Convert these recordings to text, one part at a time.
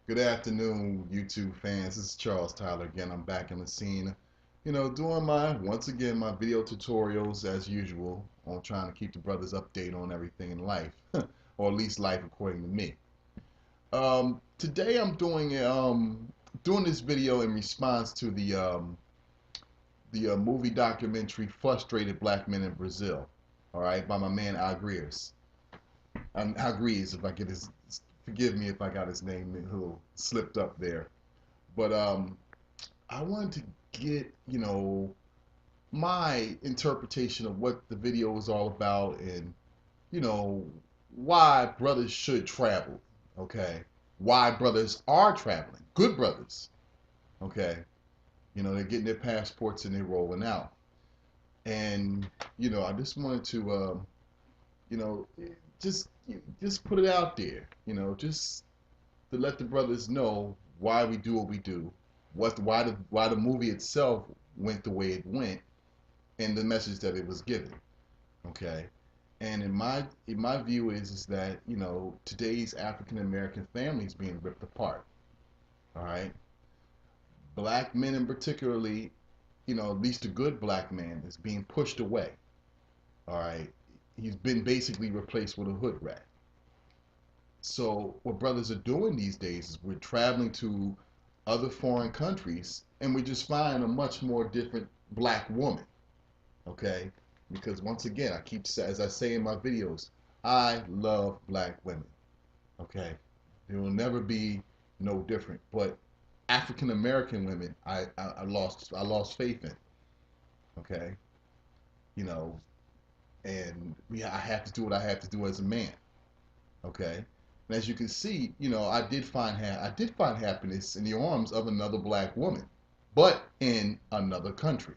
Good afternoon, YouTube fans. This is Charles Tyler again. I'm back in the scene, doing once again, my video tutorials as usual on trying to keep the brothers updated on everything in life, or at least life according to me. Today I'm doing this video in response to the movie documentary Frustrated Black Men in Brazil, all right, by my man Agrias. Agrias, if I get his, forgive me if I got his name a little slipped up there. But I wanted to get, my interpretation of what the video was all about and, you know, why brothers should travel, okay? Why brothers are traveling, good brothers, okay? They're getting their passports and they're rolling out. And, I just wanted to, you know, just just put it out there, just to let the brothers know why we do what we do, why the movie itself went the way it went, and the message that it was given. Okay, and in my view is that today's African American families being ripped apart. All right, black men in particularly, at least a good black man is being pushed away. All right, he's been basically replaced with a hood rat. So what brothers are doing these days is we're traveling to other foreign countries and we just find a much more different black woman. Okay? Because once again, as I say in my videos, I love black women. Okay? There will never be no different. But African American women, I lost faith in. Okay? You know, and I have to do what I have to do as a man. Okay? And as you can see, I did find happiness in the arms of another black woman, but in another country.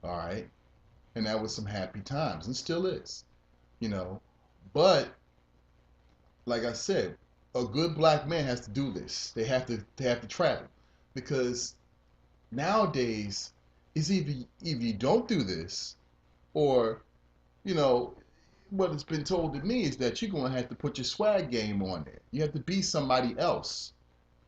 All right, and that was some happy times, and still is. You know, but like I said, a good black man has to do this. They have to travel, because nowadays is either you don't do this, or you know what has been told to me is that you're going to have to put your swag game on there. You have to be somebody else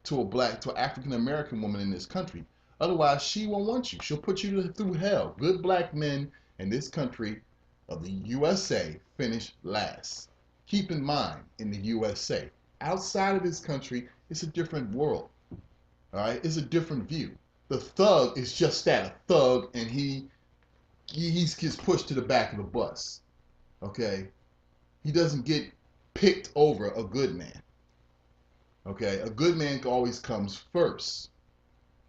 to an African American woman in this country. Otherwise, she won't want you. She'll put you through hell. Good black men in this country of the USA finish last. Keep in mind, in the USA, outside of this country, it's a different world. All right, it's a different view. The thug is just that, a thug, and he gets pushed to the back of the bus. Okay, he doesn't get picked over a good man. Okay, a good man always comes first,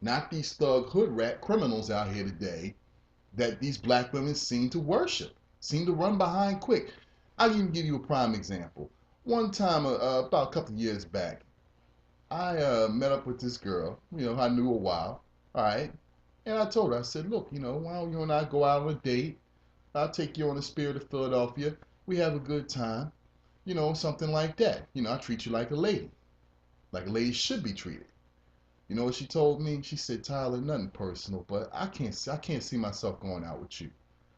not these thug hood rat criminals out here today that these black women seem to worship, seem to run behind quick. I'll even give you a prime example. One time, about a couple of years back, I met up with this girl, I knew a while, all right, and I told her, I said, look, why don't you and I go out on a date? I'll take you on the Spirit of Philadelphia. We have a good time, something like that. I treat you like a lady should be treated. You know what she told me? She said, Tyler, nothing personal, but I can't see myself going out with you.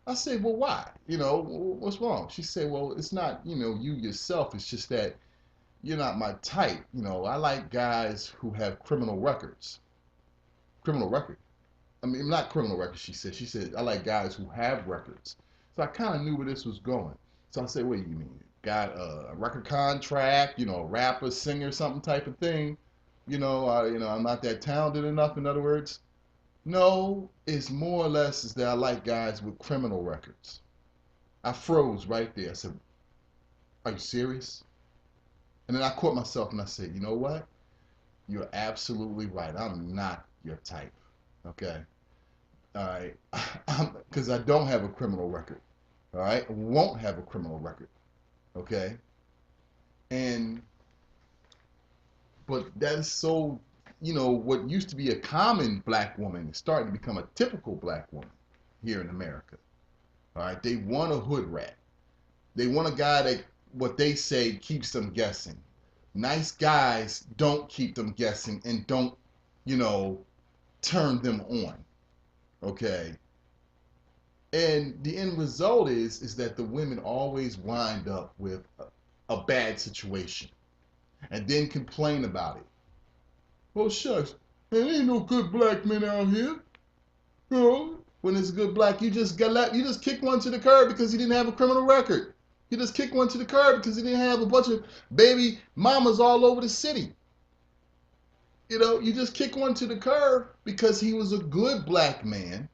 I said, well, why? What's wrong? She said, well, it's not, you yourself. It's just that you're not my type. I like guys who have criminal records. Criminal record. I mean, not criminal records, she said. She said, I like guys who have records. So I kind of knew where this was going. So I said, what do you mean? Got a record contract, a rapper, singer, something type of thing? I'm not that talented enough, in other words. No, it's more or less is that I like guys with criminal records. I froze right there. I said, are you serious? And then I caught myself and I said, you know what? You're absolutely right. I'm not your type. Okay? All right? Because I don't have a criminal record. All right? I won't have a criminal record. Okay? And but that is so, what used to be a common black woman is starting to become a typical black woman here in America. All right, they want a hood rat. They want a guy that, what they say, keeps them guessing. Nice guys don't keep them guessing and don't, you know, turn them on. Okay. And the end result is that the women always wind up with a bad situation and then complain about it. Oh shucks, there ain't no good black men out here. When it's a good black, you just kick one to the curb because he didn't have a criminal record. You just kick one to the curb because he didn't have a bunch of baby mamas all over the city. You just kick one to the curb because he was a good black man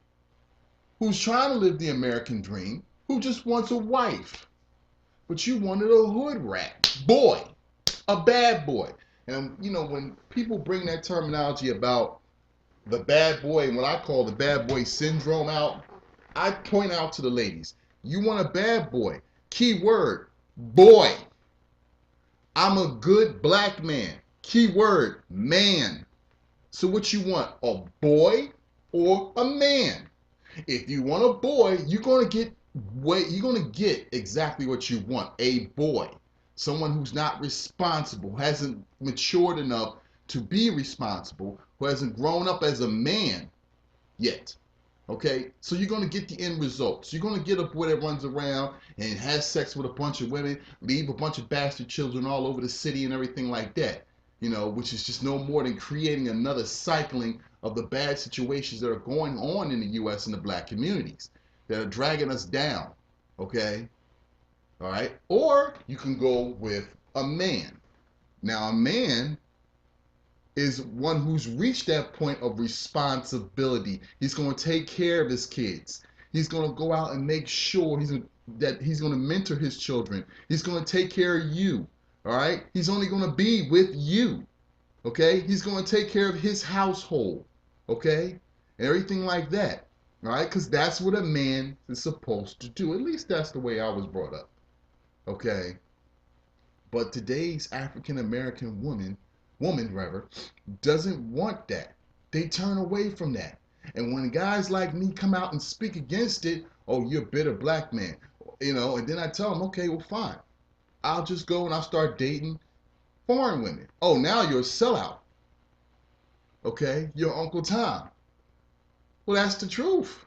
who's trying to live the American dream, who just wants a wife. But you wanted a hood rat boy, a bad boy. And when people bring that terminology about the bad boy and what I call the bad boy syndrome out, I point out to the ladies, you want a bad boy. Key word, boy. I'm a good black man. Key word, man. So what you want, a boy or a man? If you want a boy, you're gonna get exactly what you want, a boy. Someone who's not responsible, hasn't matured enough to be responsible, who hasn't grown up as a man yet. Okay, so you're gonna get the end results. You're gonna get a boy that runs around and has sex with a bunch of women, leave a bunch of bastard children all over the city and everything like that. Which is just no more than creating another cycling of the bad situations that are going on in the U.S. and the black communities that are dragging us down. Okay, all right. Or you can go with a man. Now, a man is one who's reached that point of responsibility. He's going to take care of his kids. He's going to go out and make sure that he's going to mentor his children. He's going to take care of you. All right? He's only going to be with you. Okay? He's going to take care of his household. Okay? And everything like that. All right? Because that's what a man is supposed to do. At least that's the way I was brought up. Okay? But today's African American woman rather, doesn't want that. They turn away from that. And when guys like me come out and speak against it, oh, you're a bitter black man. And then I tell them, okay, well, fine. I'll just go and I'll start dating foreign women. Oh, now you're a sellout. Okay, you're Uncle Tom. Well, that's the truth.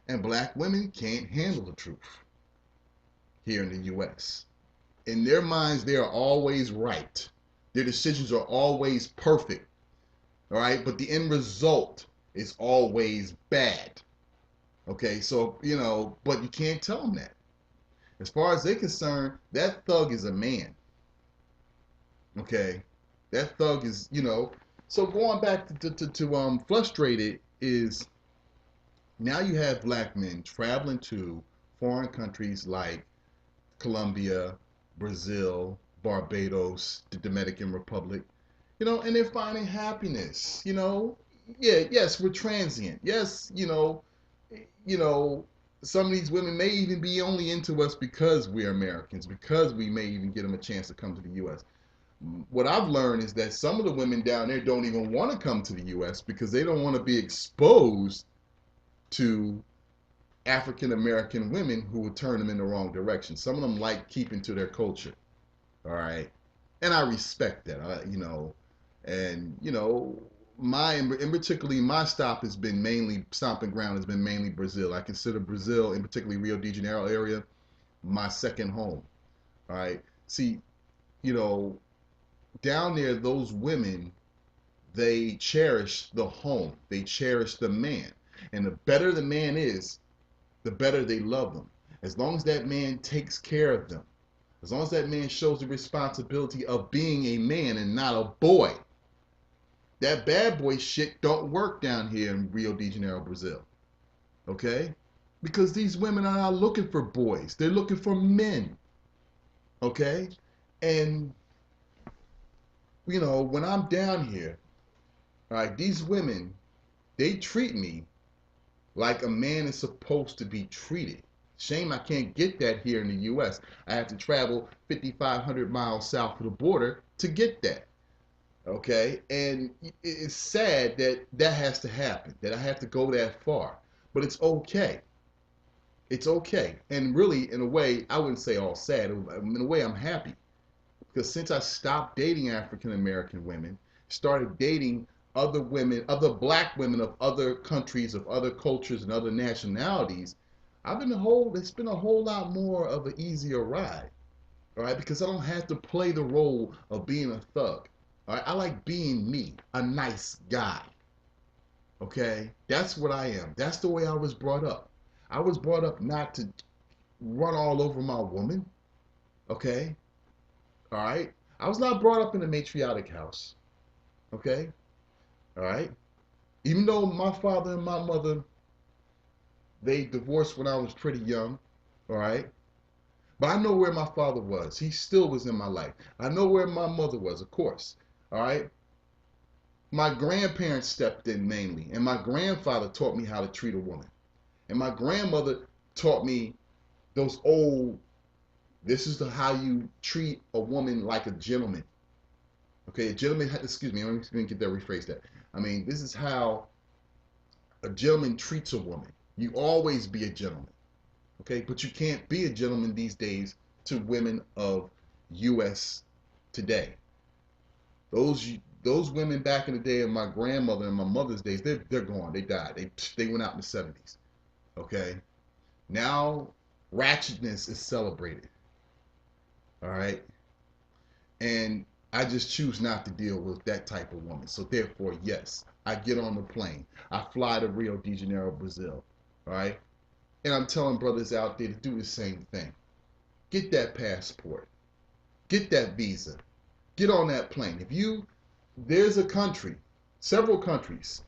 And black women can't handle the truth here in the U.S. In their minds, they are always right. Their decisions are always perfect. All right, but the end result is always bad. Okay, so, but you can't tell them that. As far as they're concerned, that thug is a man. Okay, that thug is, So going back to frustrated is now you have black men traveling to foreign countries like Colombia, Brazil, Barbados, the Dominican Republic, and they're finding happiness, Yeah, yes, we're transient. Yes, you know, some of these women may even be only into us because we're Americans, because we may even get them a chance to come to the U.S. What I've learned is that some of the women down there don't even want to come to the U.S. because they don't want to be exposed to African American women who would turn them in the wrong direction. Some of them like keeping to their culture. All right. And I respect that, and, and particularly my stomping ground has been mainly Brazil. I consider Brazil, and particularly Rio de Janeiro area, my second home. All right. See, you know, down there, those women, they cherish the home. They cherish the man. And the better the man is, the better they love them. As long as that man takes care of them, as long as that man shows the responsibility of being a man and not a boy, that bad boy shit don't work down here in Rio de Janeiro, Brazil. Okay? Because these women are not looking for boys. They're looking for men. Okay? And, when I'm down here, all right, these women, they treat me like a man is supposed to be treated. Shame I can't get that here in the U.S. I have to travel 5,500 miles south of the border to get that. Okay? And it's sad that that has to happen, that I have to go that far. But it's okay. It's okay. And really, in a way, I wouldn't say all sad. In a way, I'm happy. Because since I stopped dating African American women, started dating other women, other black women of other countries, of other cultures and other nationalities, it's been a whole lot more of an easier ride. All right, because I don't have to play the role of being a thug. All right? I like being me, a nice guy. Okay? That's what I am. That's the way I was brought up. I was brought up not to run all over my woman. Okay? All right? I was not brought up in a matriarchic house. Okay? All right? Even though my father and my mother, they divorced when I was pretty young. All right? But I know where my father was. He still was in my life. I know where my mother was, of course. All right? My grandparents stepped in mainly, and my grandfather taught me how to treat a woman. And my grandmother taught me those old, this is how you treat a woman like a gentleman. Okay, a gentleman, excuse me, let me get that, rephrase that. I mean, this is how a gentleman treats a woman. You always be a gentleman. Okay, but you can't be a gentleman these days to women of U.S. today. Those women back in the day of my grandmother and my mother's days, they're gone. They died. They went out in the 70s. Okay, now ratchetness is celebrated. All right, and I just choose not to deal with that type of woman. So therefore, yes, I get on the plane. I fly to Rio de Janeiro, Brazil. All right, and I'm telling brothers out there to do the same thing. Get that passport. Get that visa. Get on that plane. If you, there's a country, several countries